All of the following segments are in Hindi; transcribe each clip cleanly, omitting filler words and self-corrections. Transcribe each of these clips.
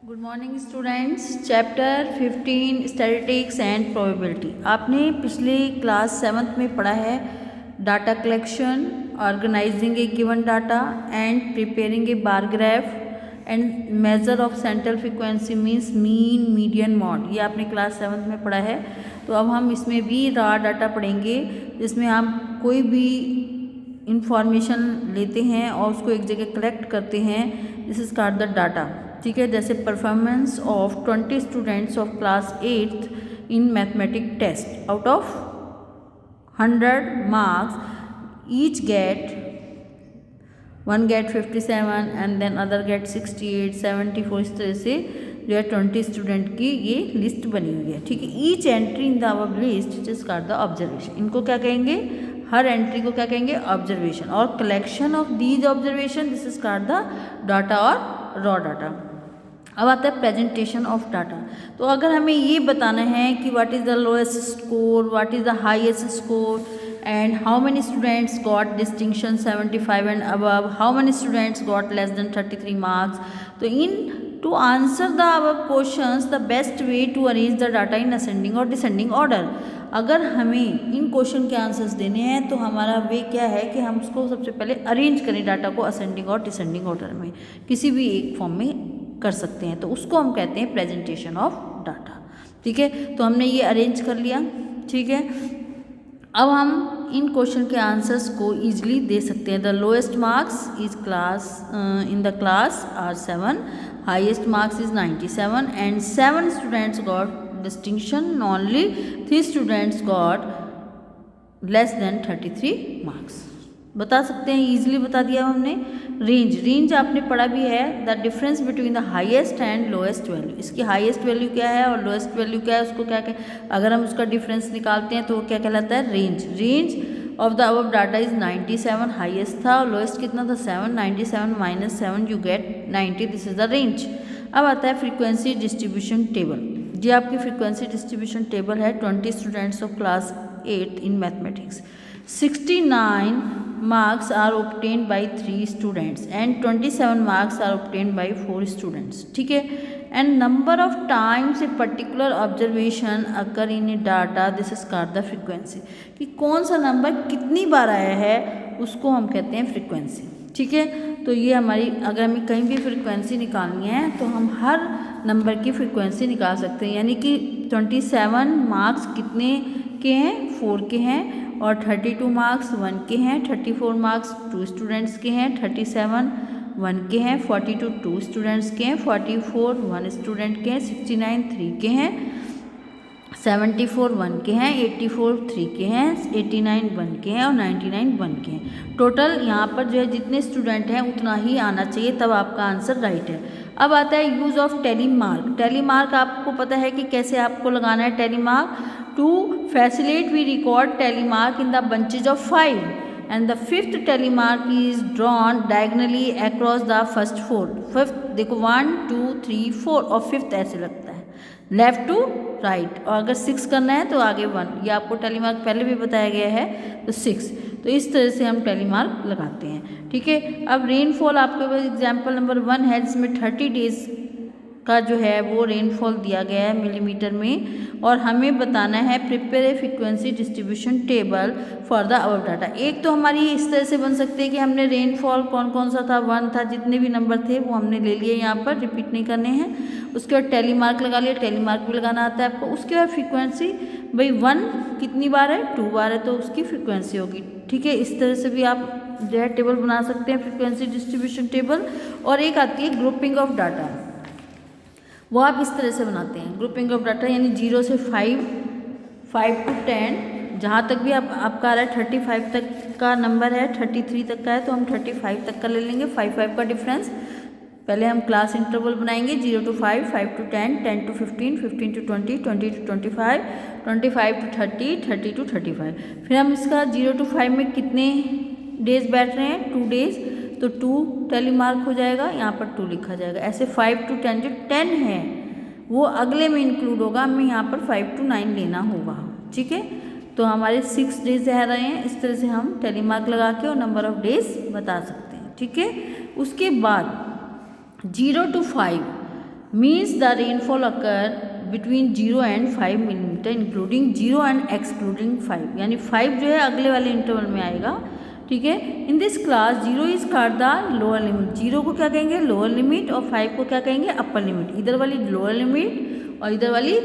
Good morning students. Chapter 15 statistics and probability. आपने पिछले क्लास 7th में पढ़ा है data collection, organising a given data and preparing a bar graph and measure of central frequency means mean, median, mode. ये आपने क्लास 7th में पढ़ा है। तो अब हम इसमें भी रॉ डाटा पढ़ेंगे, जिसमें हम कोई भी इंफॉर्मेशन लेते हैं और उसको एक जगह कलेक्ट करते हैं। This is called the data. ठीक है, जैसे performance of 20 students of class 8th in mathematic test out of 100 marks each get, one get 57 and then other get 68, 74। इस तरह से जो है 20 स्टूडेंट की ये लिस्ट बनी हुई है। ठीक है, each entry in the above list is called the observation. इनको क्या कहेंगे? हर एंट्री को क्या कहेंगे? ऑब्जर्वेशन। और collection of these observation this is called the data और रॉ डाटा। अब आता है प्रेजेंटेशन ऑफ डाटा। तो अगर हमें ये बताना है कि what is the lowest score, what is the highest score and how many students got distinction 75 and above, how many students got less than 33 marks. तो in to answer the above questions the best way to arrange the data in ascending और डिसेंडिंग ऑर्डर। अगर हमें इन क्वेश्चन के आंसर्स देने हैं तो हमारा वे क्या है कि हम उसको सबसे पहले अरेंज करें डाटा को असेंडिंग और डिसेंडिंग ऑर्डर में, किसी भी एक फॉर्म में कर सकते हैं। तो उसको हम कहते हैं प्रेजेंटेशन ऑफ डाटा। ठीक है, तो हमने ये अरेंज कर लिया। ठीक है, अब हम इन क्वेश्चन के आंसर्स को ईजिली दे सकते हैं। The lowest marks is class in the class are 7, highest marks is 97 and 7 students got distinction, only 3 students got less than 33 marks. बता सकते हैं, ईजिली बता दिया हमने। रेंज आपने पढ़ा भी है, the difference between the highest and lowest value. इसकी हाईएस्ट वैल्यू क्या है और लोएस्ट वैल्यू क्या है, उसको क्या अगर हम उसका डिफरेंस निकालते हैं तो वो क्या कहलाता है? Range of the above data is 97, highest था और लोएस्ट कितना था? 7। 97 minus 7 you get 90, this is the range. अब आता है फ्रीक्वेंसी डिस्ट्रीब्यूशन टेबल। ये आपकी फ्रीक्वेंसी डिस्ट्रीब्यूशन टेबल है 20 students of class 8 in mathematics. 69 marks are obtained by 3 students and 27 marks are obtained by 4 students. ठीक है, and number of times a particular observation occur in a data, this is called the frequency। कि कौन सा नंबर कितनी बार आया है उसको हम कहते हैं फ्रीक्वेंसी। ठीक है, तो ये हमारी, अगर हमें कहीं भी फ्रीक्वेंसी निकालनी है तो हम हर नंबर की फ्रीक्वेंसी निकाल सकते हैं। यानी कि 27 मार्क्स कितने के हैं? 4 के हैं। और 32 मार्क्स 1 के हैं, 34 मार्क्स 2 स्टूडेंट्स के हैं, 37 1 के हैं, 42 2 स्टूडेंट्स के हैं, 44 1 स्टूडेंट के हैं, 69 3 के हैं, 74 1 के हैं, 84 3 के हैं, 89 1 के हैं और 99 1 के हैं। टोटल यहाँ पर जो है जितने स्टूडेंट हैं उतना ही आना चाहिए, तब आपका आंसर राइट है। अब आता है use of tally mark. Tally mark आपको पता है कि कैसे आपको लगाना है tally mark. To facilitate we record tally mark in the bunches of 5 and the 5th tally mark is drawn diagonally across the first 4। 5th देखो 1 2 3 4 और 5th ऐसे लगता है लेफ्ट टू राइट। और अगर 6 करना है तो आगे 1। ये आपको टेली मार्क पहले भी बताया गया है, तो 6। तो इस तरह से हम टेली मार्क लगाते हैं। ठीक है, अब रेनफॉल आपके पास एग्जाम्पल नंबर 1 है, जिसमें 30 डेज का जो है वो रेनफॉल दिया गया है मिलीमीटर में, और हमें बताना है prepare a frequency distribution table for the above data. एक तो हमारी इस तरह से बन सकती है कि हमने रेनफॉल कौन कौन सा था, 1 था, जितने भी नंबर थे वो हमने ले लिए, यहाँ पर रिपीट नहीं करने हैं। उसके बाद टेली मार्क लगा लिया, टेली मार्क भी लगाना आता है आपको। उसके बाद फ्रीक्वेंसी, भाई 1 कितनी बार है? 2 बार है, तो उसकी फ्रीक्वेंसी होगी। ठीक है, इस तरह से भी आप जो है टेबल बना सकते हैं, फ्रीक्वेंसी डिस्ट्रीब्यूशन टेबल। और एक आती है ग्रुपिंग ऑफ डाटा, वो आप इस तरह से बनाते हैं ग्रुपिंग ऑफ डाटा, यानी 0 से 5, 5 to 10, जहाँ तक भी आपका आ रहा है 35 तक का नंबर है, 33 तक का है तो हम 35 तक का ले लेंगे। 5 का डिफरेंस, पहले हम क्लास इंटरवल बनाएंगे 0 to 5, 5 to 10, 10 to 15, 15 to 20, 20 to 25, 25 to 30, 30 to 35। फिर हम इसका 0 to 5 में कितने डेज बैठ रहे हैं? 2 डेज, तो 2 टेली मार्क हो जाएगा, यहाँ पर 2 लिखा जाएगा। ऐसे 5 to 10, जो 10 है वो अगले में इंक्लूड होगा, हमें यहाँ पर 5 to 9 लेना होगा। ठीक है, तो हमारे 6 डेज रह रहे हैं। इस तरह से हम टेली मार्क लगा के और नंबर ऑफ डेज बता सकते हैं। ठीक है, उसके बाद 0 to 5 means the rainfall occur between 0 and 5 millimetre including 0 and excluding 5, यानी 5 जो है अगले वाले इंटरवल में आएगा, ठीक है। In this class 0 is called the lower limit, 0 को क्या कहेंगे लोअर लिमिट और 5 को क्या कहेंगे अपर लिमिट। इधर वाली लोअर लिमिट और इधर वाली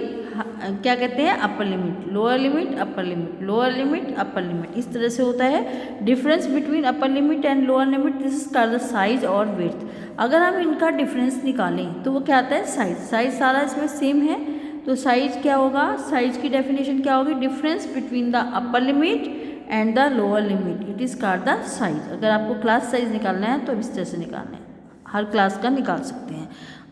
क्या कहते हैं upper limit, lower limit upper limit, lower limit upper limit, इस तरह से होता है। Difference between upper limit and lower limit, this is called the size और विड्थ। अगर हम इनका डिफरेंस निकालें तो वो क्या आता है साइज, साइज सारा इसमें सेम है, तो साइज क्या होगा, साइज की डेफिनेशन क्या होगी, difference between the upper limit and the lower limit, it is called the size. अगर आपको क्लास साइज निकालना है तो इस तरह से निकालना है, हर क्लास का निकाल सकते हैं।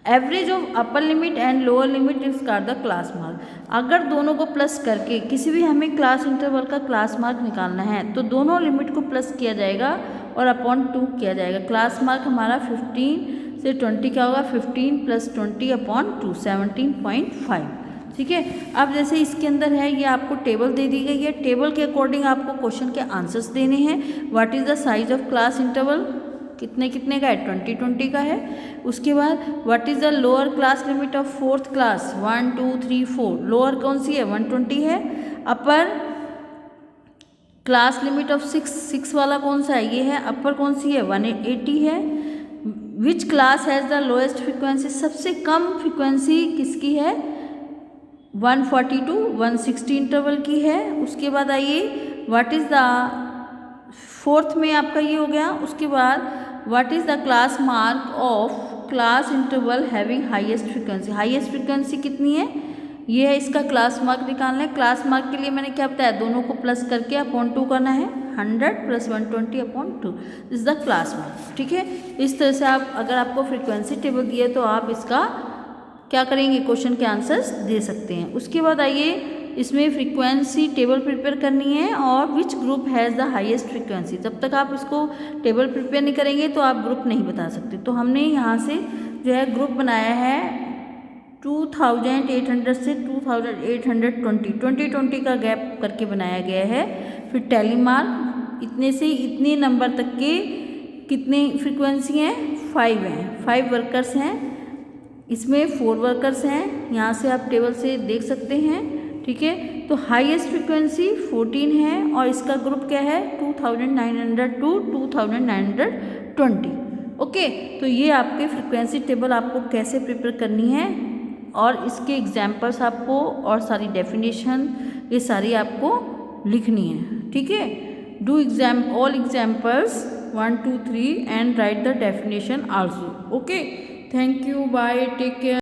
Average of upper limit and lower limit is called the class mark. अगर दोनों को प्लस करके किसी भी हमें क्लास इंटरवल का क्लास मार्क निकालना है तो दोनों लिमिट को प्लस किया जाएगा और अपॉन 2 किया जाएगा। क्लास मार्क हमारा 15 से 20 क्या होगा, 15 + 20 अपॉन 2, 17.5, ठीक है। अब जैसे इसके अंदर है ये आपको टेबल दे दी गई है, टेबल के अकॉर्डिंग आपको क्वेश्चन के आंसर्स देने हैं। What is the size of class interval, कितने कितने का है, 20-20 का है। उसके बाद what is the lower class limit of 4th class, 1 2 3 4, lower कौन सी है 120 है। अपर क्लास लिमिट ऑफ 6 वाला कौन सा है, ये है। अपर कौन सी है 180 है। Which class has the lowest frequency, सबसे कम फ्रिक्वेंसी किसकी है, 140 to 160 इंटरवल की है। उसके बाद आइए व्हाट इज़ द 4th में आपका ये हो गया। उसके बाद what is the class mark of class interval having highest frequency, highest frequency कितनी है, ये है। इसका क्लास मार्क निकालना है। क्लास मार्क के लिए मैंने क्या बताया, दोनों को प्लस करके अपॉन 2 करना है, 100 + 120 upon 2 is the class mark, ठीक है। इस तरह से आप अगर आपको फ्रिक्वेंसी टेबल दिए तो आप इसका क्या करेंगे, क्वेश्चन के आंसर्स दे सकते हैं। उसके बाद आइए इसमें फ्रीक्वेंसी टेबल प्रिपेयर करनी है और which group has the highest frequency. जब तक आप इसको टेबल प्रिपेयर नहीं करेंगे तो आप ग्रुप नहीं बता सकते। तो हमने यहाँ से जो है ग्रुप बनाया है 2800 से 2020 का गैप करके बनाया गया है। फिर टैली मार्क, इतने से इतने नंबर तक के कितने फ्रीक्वेंसी हैं, 5 हैं, 5 वर्कर्स हैं, इसमें 4 वर्कर्स हैं, यहाँ से आप टेबल से देख सकते हैं, ठीक है। तो हाईएस्ट फ्रीक्वेंसी 14 है और इसका ग्रुप क्या है 2900 to 2920, ओके। तो ये आपके फ्रीक्वेंसी टेबल आपको कैसे प्रिपेयर करनी है और इसके एग्जाम्पल्स आपको और सारी डेफिनेशन ये सारी आपको लिखनी है, ठीक है। Do all examples 1 2 3 and write the definition also, okay. Thank you, bye, take care.